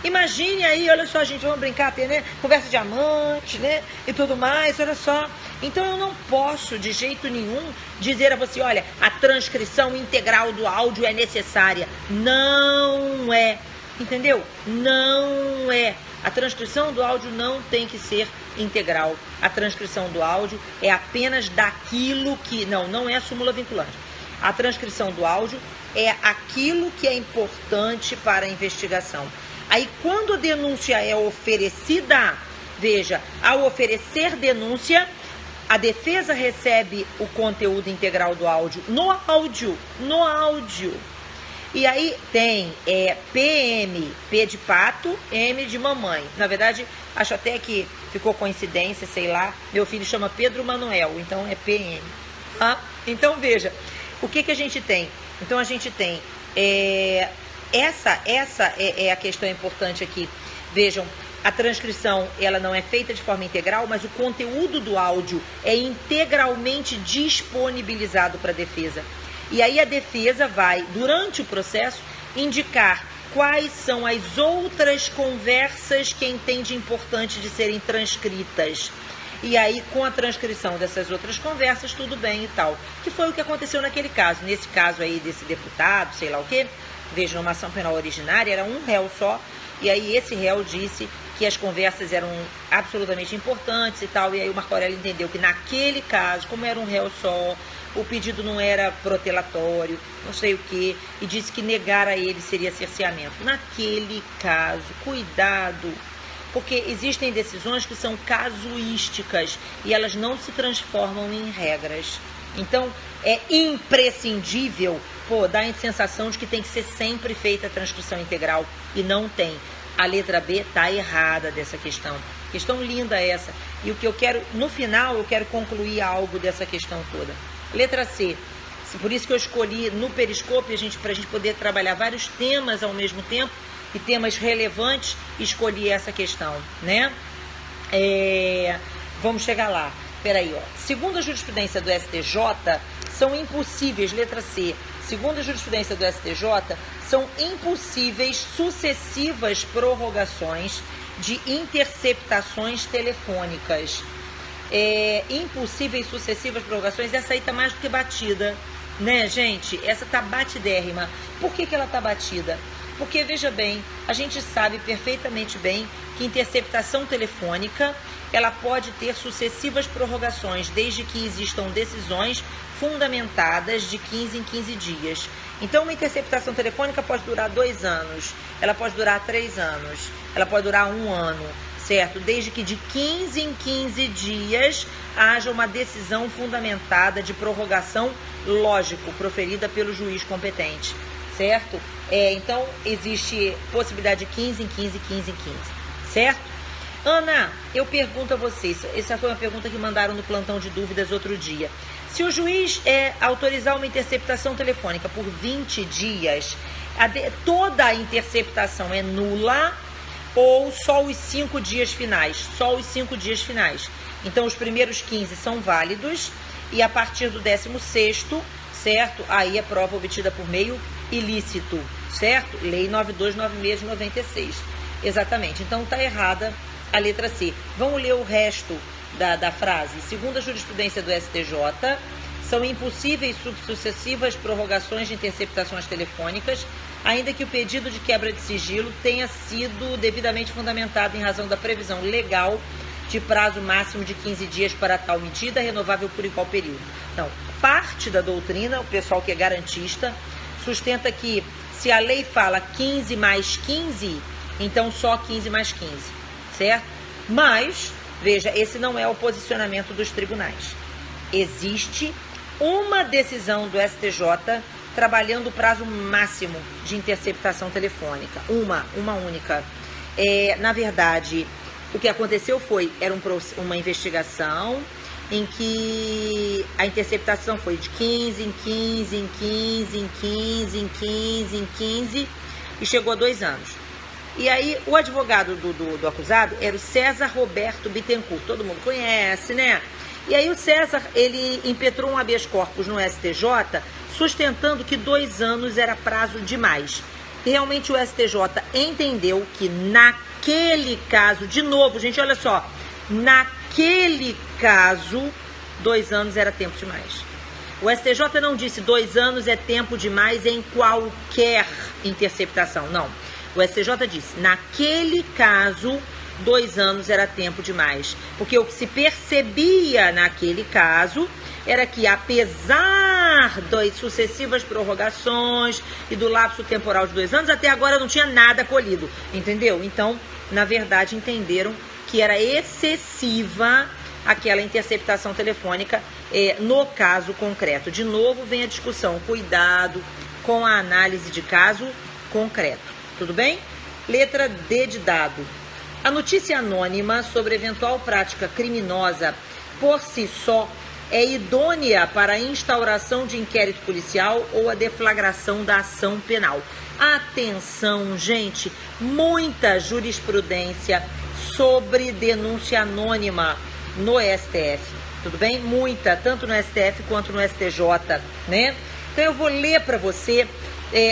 Imagine aí, olha só, gente, vamos brincar até, né? Conversa de amante, né? E tudo mais, olha só. Então eu não posso, de jeito nenhum, dizer a você, olha, a transcrição integral do áudio é necessária. Não é. Entendeu? Não é. A transcrição do áudio não tem que ser integral. A transcrição do áudio é apenas daquilo que... Não é a súmula vinculante. A transcrição do áudio é aquilo que é importante para a investigação. Aí, quando a denúncia é oferecida, veja, ao oferecer denúncia, a defesa recebe o conteúdo integral do áudio no áudio. E aí tem PM, P de pato, M de mamãe. Na verdade, acho até que ficou coincidência, sei lá. Meu filho chama Pedro Manuel, então é PM. Tá? Então, veja, o que a gente tem? Então, a gente tem... Essa é a questão importante aqui. Vejam, a transcrição ela não é feita de forma integral, mas o conteúdo do áudio é integralmente disponibilizado para a defesa. E aí a defesa vai, durante o processo, indicar quais são as outras conversas que entende importante de serem transcritas. E aí, com a transcrição dessas outras conversas, tudo bem e tal. Que foi o que aconteceu naquele caso. Nesse caso aí desse deputado, sei lá o quê, veja, numa ação penal originária, era um réu só. E aí esse réu disse que as conversas eram absolutamente importantes e tal. E aí o Marco Aurélio entendeu que naquele caso, como era um réu só, o pedido não era protelatório, não sei o quê, e disse que negar a ele seria cerceamento. Naquele caso, cuidado, porque existem decisões que são casuísticas e elas não se transformam em regras. Então, é imprescindível, dá a sensação de que tem que ser sempre feita a transcrição integral, e não tem. A letra B está errada dessa questão. Questão linda essa. E o que eu quero, no final, eu quero concluir algo dessa questão toda. Letra C. Por isso que eu escolhi no Periscope, para a gente poder trabalhar vários temas ao mesmo tempo, e temas relevantes, escolhi essa questão, né? Vamos chegar lá. Peraí, ó. Segundo a jurisprudência do STJ, são impossíveis, letra C, segundo a jurisprudência do STJ, são impossíveis sucessivas prorrogações de interceptações telefônicas. Impossíveis sucessivas prorrogações, essa aí tá mais do que batida, né, gente? Essa tá batidérrima. Por que ela tá batida? Porque, veja bem, a gente sabe perfeitamente bem que interceptação telefônica, ela pode ter sucessivas prorrogações, desde que existam decisões fundamentadas de 15 em 15 dias. Então, uma interceptação telefônica pode durar 2 anos, ela pode durar 3 anos, ela pode durar 1 ano, certo? Desde que de 15 em 15 dias haja uma decisão fundamentada de prorrogação, lógico, proferida pelo juiz competente, certo? Então, existe possibilidade de 15 em 15, 15 em 15, certo? Ana, eu pergunto a vocês, essa foi uma pergunta que mandaram no plantão de dúvidas outro dia. Se o juiz autorizar uma interceptação telefônica por 20 dias, toda a interceptação é nula ou só os 5 dias finais? Só os 5 dias finais. Então, os primeiros 15 são válidos e a partir do 16º, certo? Aí é prova obtida por meio ilícito, certo? Lei 9296 de 96. Exatamente. Então, está errada a letra C. Vamos ler o resto da frase. Segundo a jurisprudência do STJ, são impossíveis sucessivas prorrogações de interceptações telefônicas, ainda que o pedido de quebra de sigilo tenha sido devidamente fundamentado em razão da previsão legal de prazo máximo de 15 dias para tal medida, renovável por igual período. Então, parte da doutrina, o pessoal que é garantista, sustenta que se a lei fala 15 mais 15, então só 15 mais 15, certo? Mas, veja, esse não é o posicionamento dos tribunais. Existe uma decisão do STJ trabalhando o prazo máximo de interceptação telefônica. Uma única. Na verdade, o que aconteceu era uma investigação em que a interceptação foi de 15 em 15, em 15, em 15, em 15, em 15 e chegou a 2 anos. E aí o advogado do acusado era o César Roberto Bittencourt, todo mundo conhece, né? E aí o César, ele impetrou um habeas corpus no STJ, sustentando que 2 anos era prazo demais. E realmente o STJ entendeu que naquele caso, de novo, gente, olha só, naquele caso, 2 anos era tempo demais. O STJ não disse 2 anos é tempo demais em qualquer interceptação, não. O STJ disse, naquele caso, 2 anos era tempo demais. Porque o que se percebia naquele caso era que, apesar das sucessivas prorrogações e do lapso temporal de 2 anos, até agora não tinha nada colhido, entendeu? Então, na verdade, entenderam que era excessiva aquela interceptação telefônica no caso concreto. De novo, vem a discussão, cuidado com a análise de caso concreto. Tudo bem? Letra D de dado. A notícia anônima sobre eventual prática criminosa por si só é idônea para a instauração de inquérito policial ou a deflagração da ação penal. Atenção, gente, muita jurisprudência sobre denúncia anônima no STF, tudo bem? Muita, tanto no STF quanto no STJ, né? Então eu vou ler para você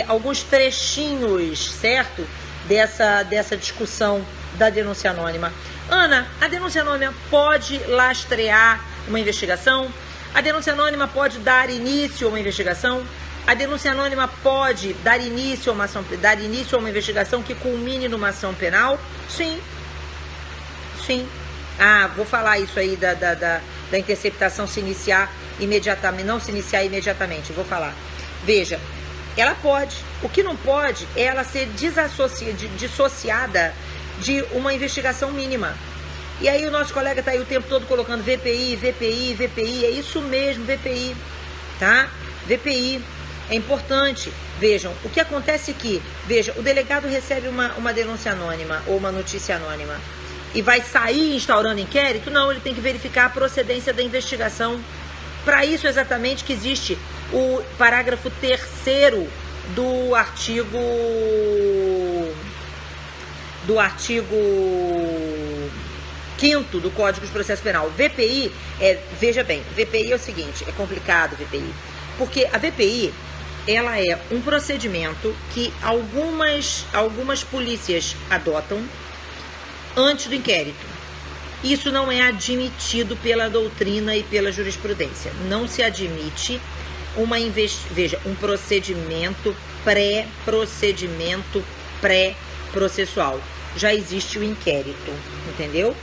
alguns trechinhos, certo? Dessa discussão da denúncia anônima. Ana, a denúncia anônima pode lastrear uma investigação? A denúncia anônima pode dar início a uma investigação? A denúncia anônima pode dar início a uma investigação que culmine numa ação penal? Sim. Sim. Vou falar isso aí da interceptação se iniciar imediatamente, não se iniciar imediatamente, vou falar. Veja, ela pode. O que não pode é ela ser dissociada de uma investigação mínima. E aí o nosso colega está aí o tempo todo colocando VPI, VPI, VPI, é isso mesmo, VPI, tá? VPI é importante. Vejam, o que acontece aqui, veja, o delegado recebe uma denúncia anônima ou uma notícia anônima e vai sair instaurando inquérito? Não, ele tem que verificar a procedência da investigação. Para isso exatamente que existe o parágrafo 3º do artigo 5º do Código de Processo Penal. VPI, veja bem, VPI é o seguinte, é complicado VPI, porque a VPI, ela é um procedimento que algumas polícias adotam antes do inquérito. Isso não é admitido pela doutrina e pela jurisprudência. Não se admite um procedimento pré-processual. Já existe o inquérito, entendeu?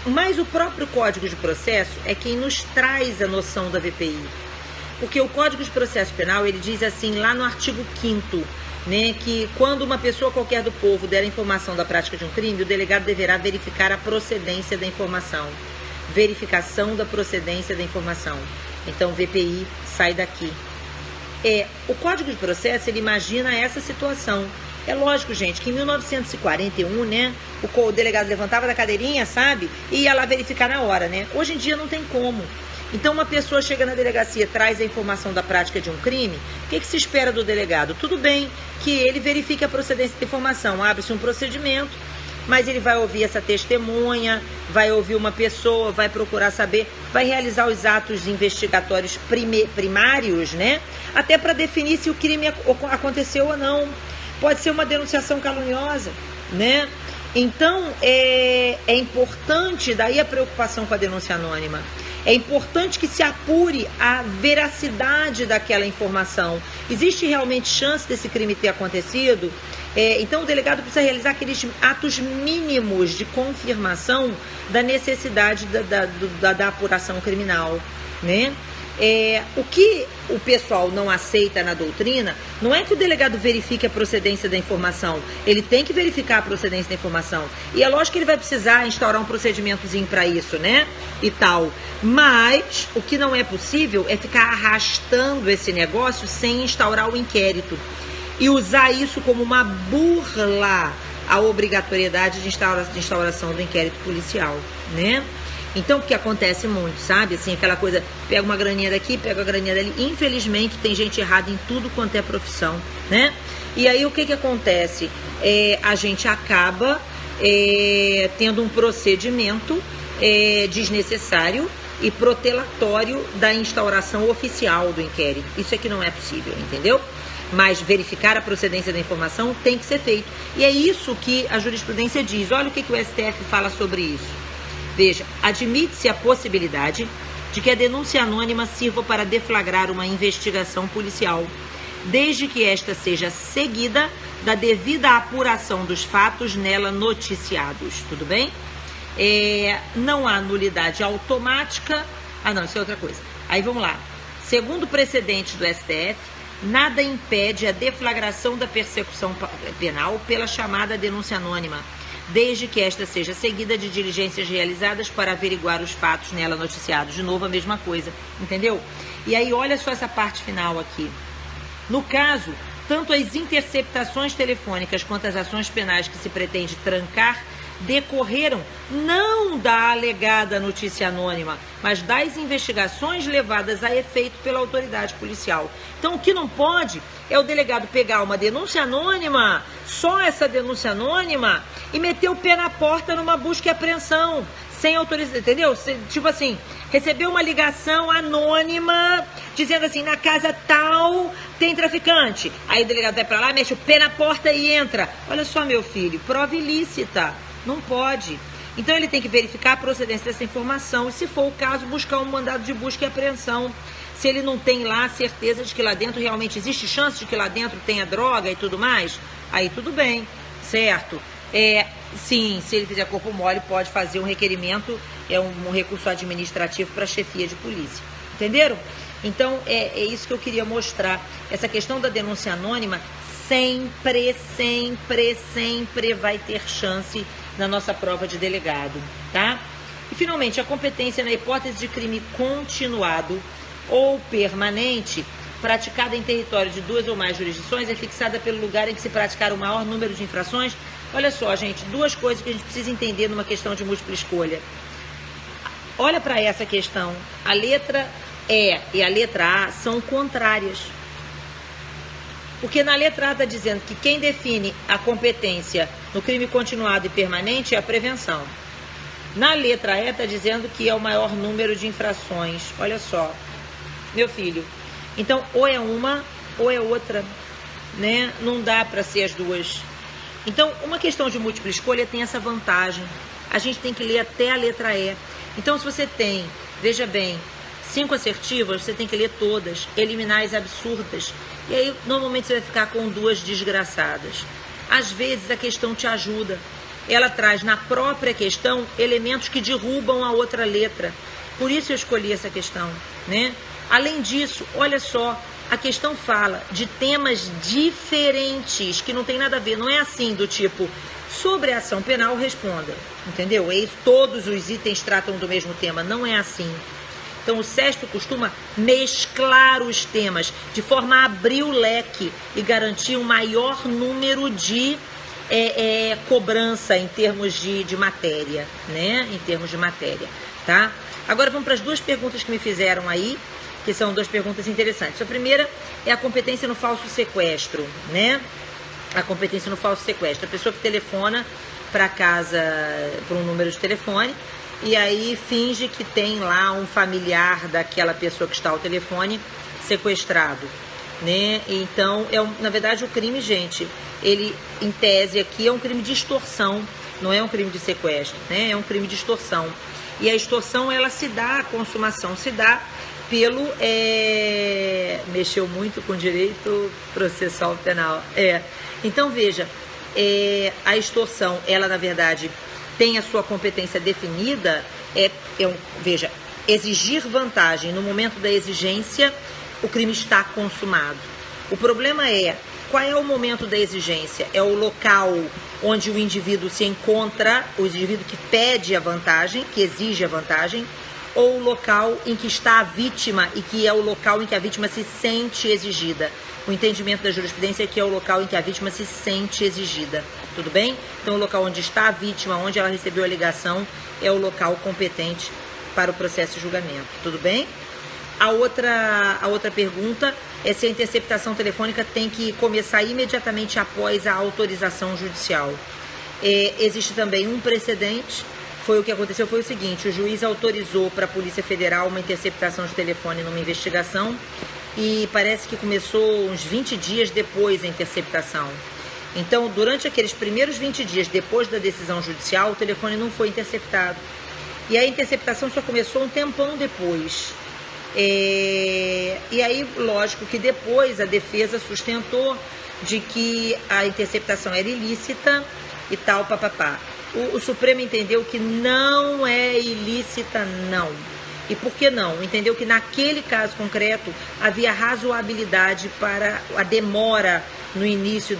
Mas o próprio Código de Processo é quem nos traz a noção da VPI. Porque o Código de Processo Penal, ele diz assim, lá no artigo 5º, né, que quando uma pessoa qualquer do povo der informação da prática de um crime, o delegado deverá verificar a procedência da informação. Verificação da procedência da informação. Então, VPI sai daqui. O Código de Processo, ele imagina essa situação. É lógico, gente, que em 1941, né, o delegado levantava da cadeirinha, sabe, e ia lá verificar na hora, né? Hoje em dia não tem como. Então, uma pessoa chega na delegacia, traz a informação da prática de um crime, o que se espera do delegado? Tudo bem que ele verifique a procedência da informação, abre-se um procedimento, mas ele vai ouvir essa testemunha, vai ouvir uma pessoa, vai procurar saber, vai realizar os atos investigatórios primários, né? Até para definir se o crime aconteceu ou não. Pode ser uma denunciação caluniosa, né? Então, é importante, daí a preocupação com a denúncia anônima. É importante que se apure a veracidade daquela informação. Existe realmente chance desse crime ter acontecido? Então o delegado precisa realizar aqueles atos mínimos de confirmação da necessidade da apuração criminal, né? O que o pessoal não aceita na doutrina não é que o delegado verifique a procedência da informação, ele tem que verificar a procedência da informação. E é lógico que ele vai precisar instaurar um procedimentozinho para isso, né? E tal. Mas o que não é possível é ficar arrastando esse negócio sem instaurar o inquérito. E usar isso como uma burla à obrigatoriedade de instauração do inquérito policial, né? Então, porque acontece muito, sabe? Assim, aquela coisa, pega uma graninha daqui, pega a graninha dali. Infelizmente, tem gente errada em tudo quanto é profissão, né? E aí, o que acontece? A gente acaba tendo um procedimento desnecessário e protelatório da instauração oficial do inquérito. Isso é que não é possível, entendeu? Mas verificar a procedência da informação tem que ser feito. E é isso que a jurisprudência diz. Olha o que o STF fala sobre isso. Veja, admite-se a possibilidade de que a denúncia anônima sirva para deflagrar uma investigação policial, desde que esta seja seguida da devida apuração dos fatos nela noticiados. Tudo bem? Não há nulidade automática. Não, isso é outra coisa. Aí vamos lá. Segundo precedentes do STF, nada impede a deflagração da persecução penal pela chamada denúncia anônima, desde que esta seja seguida de diligências realizadas para averiguar os fatos nela noticiados. De novo, a mesma coisa, entendeu? E aí, olha só essa parte final aqui. No caso, tanto as interceptações telefônicas quanto as ações penais que se pretende trancar decorreram não da alegada notícia anônima, mas das investigações levadas a efeito pela autoridade policial. Então, o que não pode é o delegado pegar uma denúncia anônima, só essa denúncia anônima, e meter o pé na porta numa busca e apreensão, sem autorização, entendeu? Tipo assim, recebeu uma ligação anônima, dizendo assim, na casa tal tem traficante. Aí o delegado vai pra lá, mexe o pé na porta e entra. Olha só, meu filho, prova ilícita. Não pode. Então ele tem que verificar a procedência dessa informação e, se for o caso, buscar um mandado de busca e apreensão. Se ele não tem lá a certeza de que lá dentro realmente existe chance de que lá dentro tenha droga e tudo mais, aí tudo bem, certo? Sim, se ele fizer corpo mole, pode fazer um requerimento, um recurso administrativo para a chefia de polícia. Entenderam? Então, é isso que eu queria mostrar. Essa questão da denúncia anônima sempre vai ter chance na nossa prova de delegado, tá? E, finalmente, a competência na hipótese de crime continuado ou permanente praticada em território de 2 ou mais jurisdições é fixada pelo lugar em que se praticar o maior número de infrações. Olha só, gente, 2 coisas que a gente precisa entender numa questão de múltipla escolha. Olha para essa questão. A letra E e a letra A são contrárias. Porque na letra A está dizendo que quem define a competência no crime continuado e permanente é a prevenção. Na letra E está dizendo que é o maior número de infrações. Olha só, meu filho. Então, ou é uma ou é outra, né? Não dá para ser as duas. Então, uma questão de múltipla escolha tem essa vantagem. A gente tem que ler até a letra E. Então, se você tem, veja bem, 5 assertivas, você tem que ler todas, eliminar as absurdas. E aí, normalmente, você vai ficar com 2 desgraçadas. Às vezes, a questão te ajuda. Ela traz na própria questão elementos que derrubam a outra letra. Por isso eu escolhi essa questão, né? Além disso, olha só, a questão fala de temas diferentes, que não tem nada a ver. Não é assim do tipo, sobre a ação penal, responda. Entendeu? É isso, todos os itens tratam do mesmo tema. Não é assim. Então, o SESP costuma mesclar os temas, de forma a abrir o leque e garantir um maior número de cobrança em termos de matéria, né? Em termos de matéria, tá? Agora vamos para as 2 perguntas que me fizeram aí, que são 2 perguntas interessantes. A primeira é a competência no falso sequestro, né? A competência no falso sequestro. A pessoa que telefona para casa por um número de telefone e aí finge que tem lá um familiar daquela pessoa que está ao telefone sequestrado, né? Então, na verdade, o crime, gente, ele, em tese aqui, é um crime de extorsão, não é um crime de sequestro, né? É um crime de extorsão. E a extorsão, ela se dá, a consumação se dá pelo... mexeu muito com direito processual penal. Então, veja, a extorsão, ela, na verdade, tem a sua competência definida, veja, exigir vantagem no momento da exigência, o crime está consumado. O problema é, qual é o momento da exigência? É o local onde o indivíduo se encontra, o indivíduo que pede a vantagem, que exige a vantagem, ou o local em que está a vítima e que é o local em que a vítima se sente exigida. O entendimento da jurisprudência é que é o local em que a vítima se sente exigida. Tudo bem? Então, o local onde está a vítima, onde ela recebeu a ligação, é o local competente para o processo de julgamento. Tudo bem? A outra pergunta é se a interceptação telefônica tem que começar imediatamente após a autorização judicial. Existe também um precedente. O que aconteceu foi o seguinte: o juiz autorizou para a Polícia Federal uma interceptação de telefone numa investigação e parece que começou uns 20 dias depois da interceptação. Então, durante aqueles primeiros 20 dias depois da decisão judicial, o telefone não foi interceptado. E a interceptação só começou um tempão depois. E aí, lógico que depois a defesa sustentou de que a interceptação era ilícita e tal, papapá. O Supremo entendeu que não é ilícita, não. E por que não? Entendeu que naquele caso concreto havia razoabilidade para a demora no início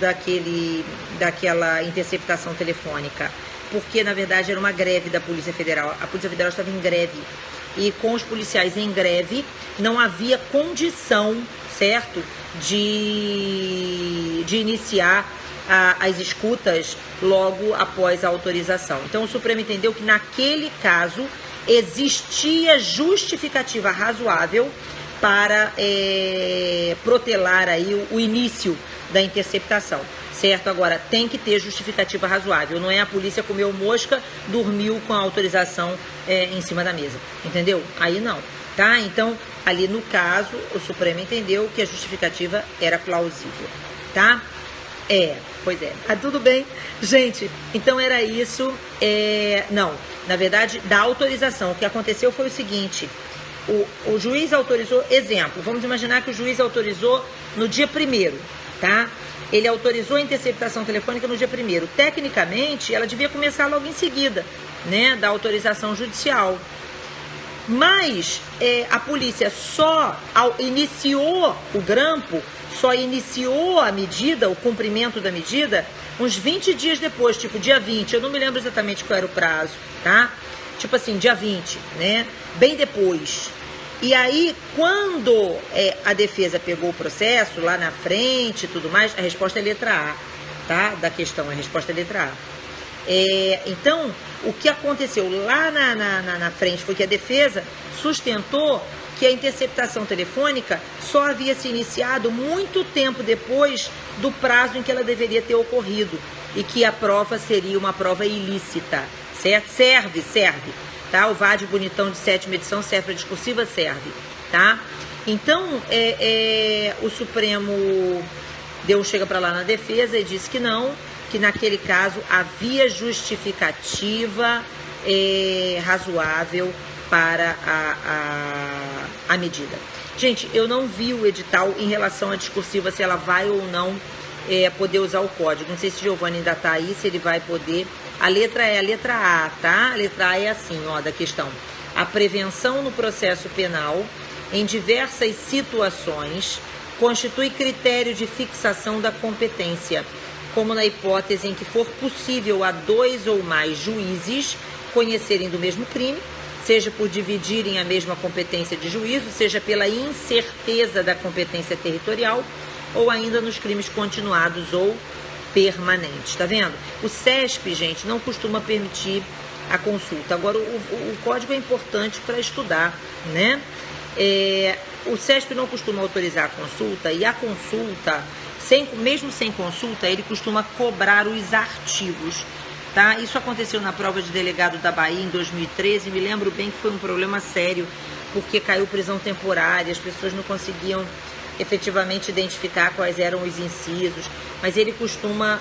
daquela interceptação telefônica. Porque, na verdade, era uma greve da Polícia Federal. A Polícia Federal estava em greve. E com os policiais em greve, não havia condição, certo, de iniciar as escutas logo após a autorização. Então, o Supremo entendeu que, naquele caso, existia justificativa razoável para protelar aí o início da interceptação, certo? Agora, tem que ter justificativa razoável, não é a polícia comeu mosca, dormiu com a autorização em cima da mesa, entendeu? Aí não, tá? Então, ali no caso, o Supremo entendeu que a justificativa era plausível, tá? Pois é. Ah, tudo bem. Gente, então era isso. Não, na verdade, da autorização, o que aconteceu foi o seguinte: o juiz autorizou, exemplo, vamos imaginar que o juiz autorizou no dia 1º, tá? Ele autorizou a interceptação telefônica no dia 1º. Tecnicamente, ela devia começar logo em seguida, né, da autorização judicial. Mas a polícia só iniciou o grampo, só iniciou a medida, o cumprimento da medida, uns 20 dias depois, tipo dia 20, eu não me lembro exatamente qual era o prazo, tá? Tipo assim, dia 20, né? Bem depois. E aí, quando a defesa pegou o processo lá na frente e tudo mais, a resposta é letra A, tá? Da questão, a resposta é letra A. Então, o que aconteceu lá na frente foi que a defesa sustentou que a interceptação telefônica só havia se iniciado muito tempo depois do prazo em que ela deveria ter ocorrido e que a prova seria uma prova ilícita, certo? Serve, tá? O VAD bonitão de 7ª edição serve para discursiva, serve, tá? Então, o Supremo chega para lá na defesa e disse que não, que naquele caso havia justificativa razoável para a medida. Gente, eu não vi o edital em relação à discursiva, se ela vai ou não poder usar o código. Não sei se Giovanni ainda está aí, se ele vai poder. A letra é a letra A, tá? A letra A é assim, ó, da questão. A prevenção no processo penal, em diversas situações, constitui critério de fixação da competência, como na hipótese em que for possível a 2 ou mais juízes conhecerem do mesmo crime, seja por dividirem a mesma competência de juízo, seja pela incerteza da competência territorial, ou ainda nos crimes continuados ou permanentes. Tá vendo? O CESP, gente, não costuma permitir a consulta. Agora, o código é importante para estudar, né? O CESP não costuma autorizar a consulta, e a consulta, mesmo sem consulta, ele costuma cobrar os artigos. Tá? Isso aconteceu na prova de delegado da Bahia em 2013, me lembro bem que foi um problema sério, porque caiu prisão temporária, as pessoas não conseguiam efetivamente identificar quais eram os incisos, mas ele costuma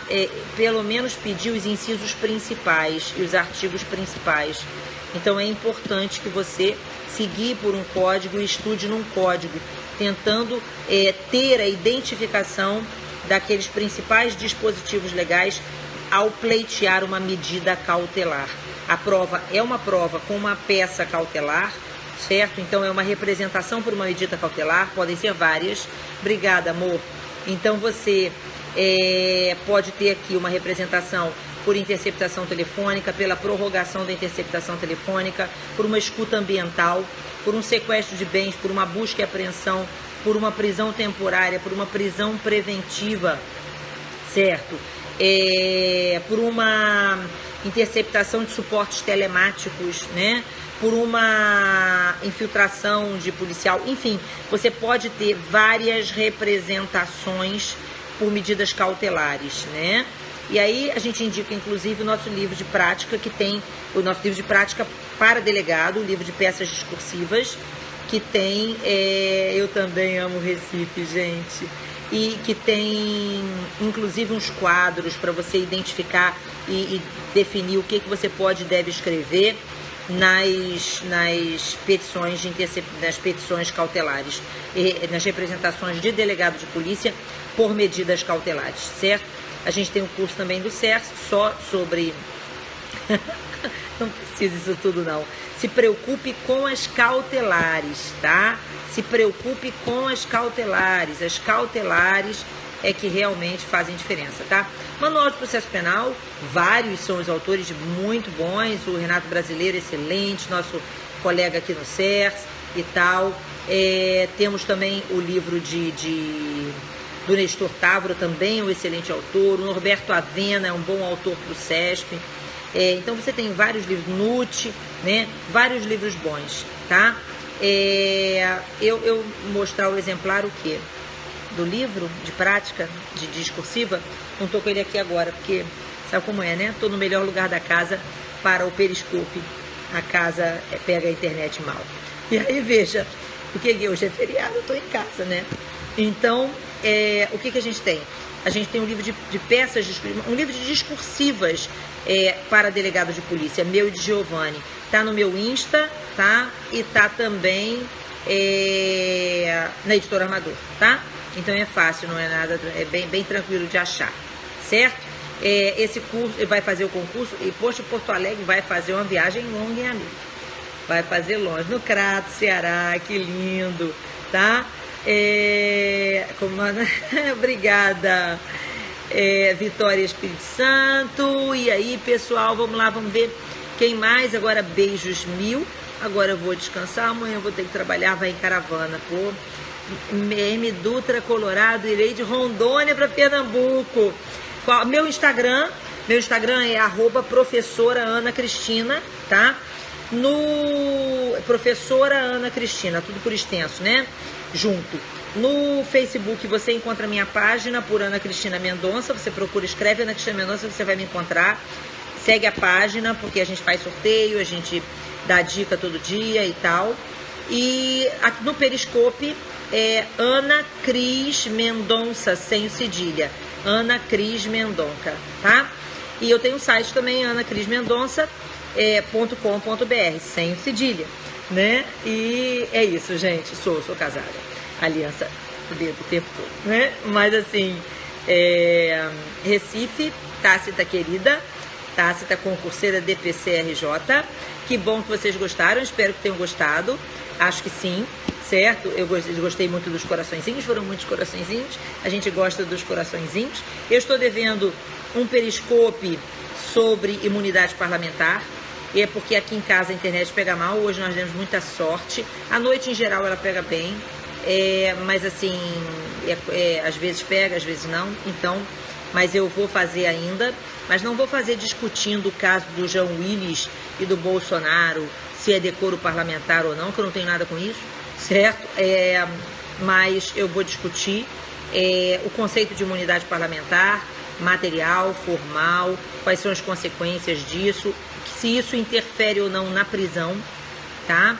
pelo menos pedir os incisos principais e os artigos principais. Então é importante que você se guie por um código e estude num código, tentando ter a identificação daqueles principais dispositivos legais ao pleitear uma medida cautelar. A prova é uma prova com uma peça cautelar, certo? Então é uma representação por uma medida cautelar, podem ser várias. Obrigada, amor. Então você pode ter aqui uma representação por interceptação telefônica, pela prorrogação da interceptação telefônica, por uma escuta ambiental, por um sequestro de bens, por uma busca e apreensão, por uma prisão temporária, por uma prisão preventiva, certo? Por uma interceptação de suportes telemáticos, né? Por uma infiltração de policial, enfim, você pode ter várias representações por medidas cautelares, né? E aí a gente indica, inclusive, o nosso livro de prática, que tem o nosso livro de prática para delegado, o livro de peças discursivas, que tem, eu também amo Recife, gente, e que tem, inclusive, uns quadros para você identificar e definir o que você pode e deve escrever nas petições nas petições cautelares, nas representações de delegado de polícia por medidas cautelares, certo? A gente tem um curso também do CERS só sobre... Não precisa isso tudo, não. Se preocupe com as cautelares, tá? Se preocupe com as cautelares. As cautelares é que realmente fazem diferença, tá? Manual de Processo Penal, vários são os autores muito bons. O Renato Brasileiro, excelente, nosso colega aqui no CERS e tal. Temos também o livro do Nestor Távora, também um excelente autor. O Norberto Avena é um bom autor para o CESP. Então você tem vários livros, NUT, né? Vários livros bons, tá? Eu mostrar o exemplar o quê? Do livro de prática, de discursiva, não tô com ele aqui agora, porque sabe como é, né? Tô no melhor lugar da casa para o Periscope. A casa pega a internet mal. E aí, veja, porque hoje é feriado, eu tô em casa, né? Então, o que a gente tem? A gente tem um livro de peças, um livro de discursivas para delegado de polícia, meu e de Giovanni. Tá no meu Insta, tá? E tá também na Editora Armador, tá? Então é fácil, não é nada, é bem tranquilo de achar, certo? Esse curso, ele vai fazer o concurso, e poxa, Porto Alegre vai fazer uma viagem longa, hein, amigo? Vai fazer longe, no Crato, Ceará, que lindo, tá? Obrigada, Vitória Espírito Santo. E aí, pessoal, vamos lá, vamos ver quem mais. Agora, beijos mil. Agora eu vou descansar, amanhã eu vou ter que trabalhar, vai em caravana, pô. M. Dutra, Colorado, irei de Rondônia para Pernambuco. Meu Instagram é @professora Ana Cristina, tá? No professora Ana Cristina, tudo por extenso, né? Junto. No Facebook você encontra minha página por Ana Cristina Mendonça. Você procura, escreve Ana Cristina Mendonça, você vai me encontrar. Segue a página, porque a gente faz sorteio, a gente dá dica todo dia e tal. E aqui no Periscope é Ana Cris Mendonça, sem o cedilha. Ana Cris Mendonça, tá? E eu tenho um site também, anacrismendonça.com.br, sem o cedilha, né? E é isso, gente. Sou casada. Aliança o tempo todo, né? Mas assim, Recife, Tácita querida, Tácita concurseira DPC-RJ. Que bom que vocês gostaram, espero que tenham gostado. Acho que sim, certo? Eu gostei muito dos coraçõezinhos, foram muitos coraçõezinhos. A gente gosta dos coraçõezinhos. Eu estou devendo um periscope sobre imunidade parlamentar. E é porque aqui em casa a internet pega mal. Hoje nós demos muita sorte. À noite, em geral, ela pega bem. Mas assim, às vezes pega, às vezes não. Então, mas eu vou fazer ainda. Mas não vou fazer discutindo o caso do João Willis e do Bolsonaro, se é decoro parlamentar ou não, que eu não tenho nada com isso, certo? Mas eu vou discutir o conceito de imunidade parlamentar, material, formal, quais são as consequências disso, se isso interfere ou não na prisão, tá?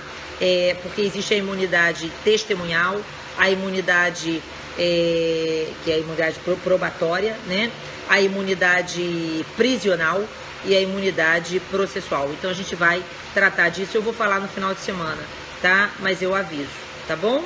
Porque existe a imunidade testemunhal, a imunidade, que é a imunidade probatória, né? A imunidade prisional e a imunidade processual. Então a gente vai tratar disso, eu vou falar no final de semana, tá? Mas eu aviso, tá bom?